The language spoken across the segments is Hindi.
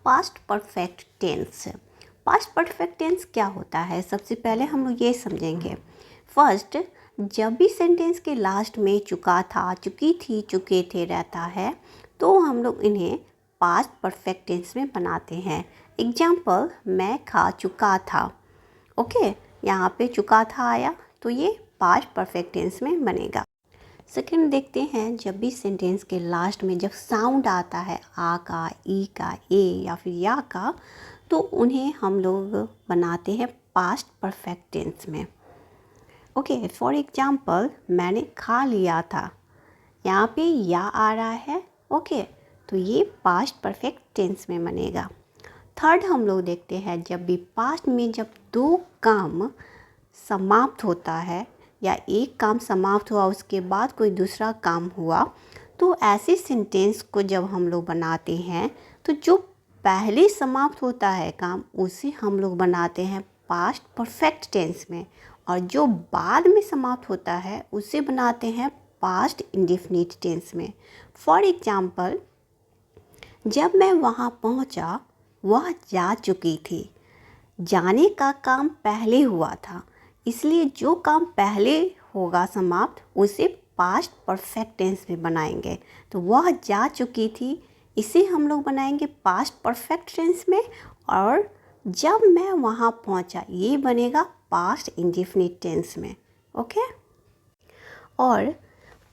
Past perfect tense. Past perfect tense क्या होता है, सबसे पहले हम लोग ये समझेंगे। फर्स्ट, जब भी सेंटेंस के लास्ट में चुका था, चुकी थी, चुके थे रहता है तो हम लोग इन्हें पास्ट परफेक्ट टेंस में बनाते हैं। एग्जाम्पल, मैं खा चुका था। ओके, यहाँ पे चुका था आया तो ये पास्ट परफेक्ट टेंस में बनेगा। सेकंड देखते हैं, जब भी सेंटेंस के लास्ट में जब साउंड आता है आ का, ई का, ए या फिर या का, तो उन्हें हम लोग बनाते हैं पास्ट परफेक्ट टेंस में। ओके, फॉर एग्जांपल, मैंने खा लिया था, यहाँ पे या आ रहा है। ओके, तो ये पास्ट परफेक्ट टेंस में बनेगा। थर्ड हम लोग देखते हैं, जब भी पास्ट में जब दो काम समाप्त होता है या एक काम समाप्त हुआ उसके बाद कोई दूसरा काम हुआ, तो ऐसे सेंटेंस को जब हम लोग बनाते हैं तो जो पहले समाप्त होता है काम उसे हम लोग बनाते हैं पास्ट परफेक्ट टेंस में, और जो बाद में समाप्त होता है उसे बनाते हैं पास्ट इंडेफिनिट टेंस में। फॉर एग्जाम्पल, जब मैं वहाँ पहुँचा वह जा चुकी थी। जाने का काम पहले हुआ था, इसलिए जो काम पहले होगा समाप्त उसे पास्ट परफेक्ट टेंस में बनाएंगे। तो वह जा चुकी थी, इसे हम लोग बनाएंगे पास्ट परफेक्ट टेंस में, और जब मैं वहाँ पहुँचा ये बनेगा पास्ट इंडेफिनिट टेंस में। ओके, और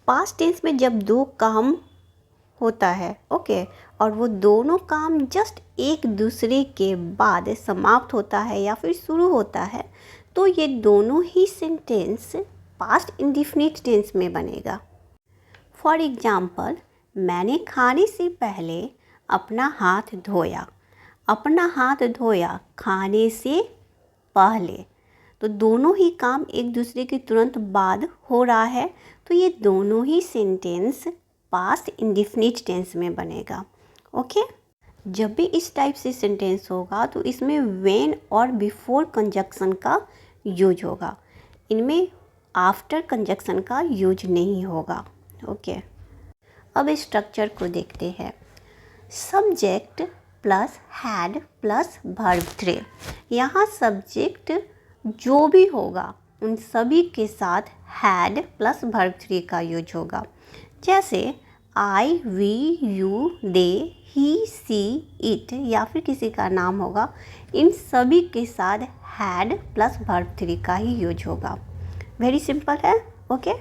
पास्ट टेंस में जब दो काम होता है, ओके, और वो दोनों काम जस्ट एक दूसरे के बाद समाप्त होता है या फिर शुरू होता है, तो ये दोनों ही सेंटेंस पास्ट इंडेफिनिट टेंस में बनेगा। फॉर एग्जाम्पल, मैंने खाने से पहले अपना हाथ धोया। अपना हाथ धोया खाने से पहले, तो दोनों ही काम एक दूसरे के तुरंत बाद हो रहा है, तो ये दोनों ही सेंटेंस पास्ट इंडेफिनिट टेंस में बनेगा। ओके, जब भी इस टाइप से सेंटेंस होगा तो इसमें व्हेन और बिफोर कंजक्शन का यूज होगा, इनमें आफ्टर कंजक्शन का यूज नहीं होगा। ओके, अब इस स्ट्रक्चर को देखते हैं। Subject plus had plus verb 3। यहाँ सब्जेक्ट जो भी होगा उन सभी के साथ हैड प्लस वर्ब 3 का यूज होगा। जैसे I, we, you, they, he, she, it या फिर किसी का नाम होगा, इन सभी के साथ हैड प्लस वर्ब 3 का ही यूज होगा। वेरी सिंपल है। ओके,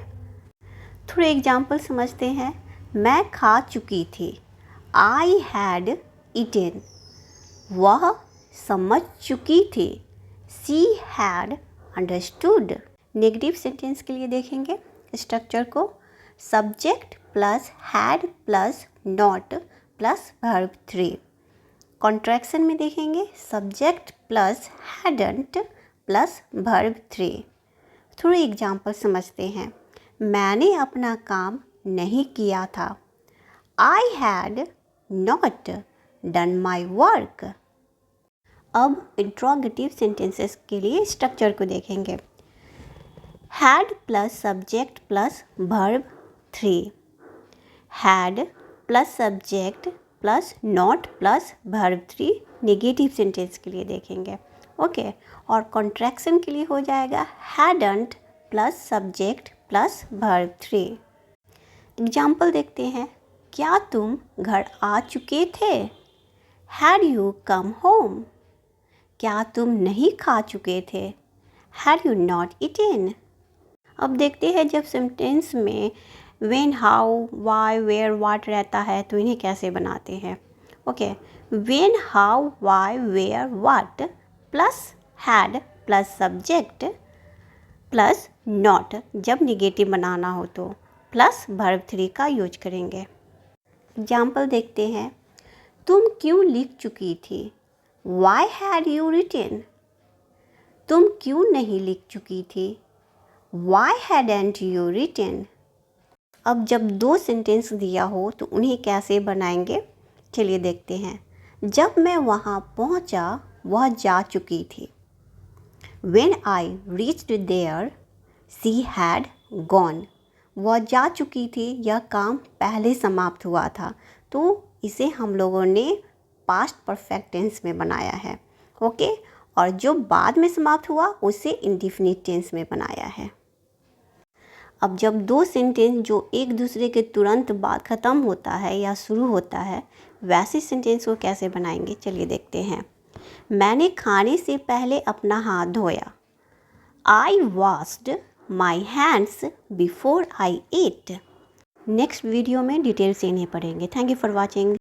थोड़े एग्जाम्पल समझते हैं। मैं खा चुकी थी, आई हैड ईटेन। वह समझ चुकी थी, she had understood. Negative sentence के लिए देखेंगे स्ट्रक्चर को। Subject plus had plus not plus verb 3। Contraction में देखेंगे subject plus hadn't plus verb 3। थोड़े एग्जाम्पल समझते हैं। मैंने अपना काम नहीं किया था, I had not done my work. अब इंट्रोगेटिव सेंटेंसेस के लिए स्ट्रक्चर को देखेंगे। Had plus subject plus verb 3, had plus subject plus not plus verb 3 negative sentence के लिए देखेंगे। ओके, और कॉन्ट्रैक्शन के लिए हो जाएगा hadn't plus subject plus verb 3। Example देखते हैं। क्या तुम घर आ चुके थे? Had you come home? क्या तुम नहीं खा चुके थे? Had you not eaten? अब देखते हैं जब सेंटेंस में when, how, why, where, what रहता है तो इन्हें कैसे बनाते हैं। Okay, when, how, why, where, what plus had plus subject plus not, जब निगेटिव बनाना हो तो प्लस वर्ब 3 का यूज करेंगे। एग्जाम्पल देखते हैं। तुम क्यों लिख चुकी थी? Why had you written? तुम क्यों नहीं लिख चुकी थी? Why hadn't you written? अब जब दो सेंटेंस दिया हो तो उन्हें कैसे बनाएंगे, चलिए देखते हैं। जब मैं वहाँ पहुँचा वह जा चुकी थी। When I reached there, she had gone. वह जा चुकी थी, यह काम पहले समाप्त हुआ था, तो इसे हम लोगों ने पास्ट परफेक्ट टेंस में बनाया है, ओके। और जो बाद में समाप्त हुआ उसे इंडिफिनिट टेंस में बनाया है। अब जब दो सेंटेंस जो एक दूसरे के तुरंत बाद ख़त्म होता है या शुरू होता है, वैसे सेंटेंस को कैसे बनाएंगे, चलिए देखते हैं। मैंने खाने से पहले अपना हाथ धोया। I washed my hands before I ate. Next video में डिटेल से इन्हें पढ़ेंगे। Thank you for watching.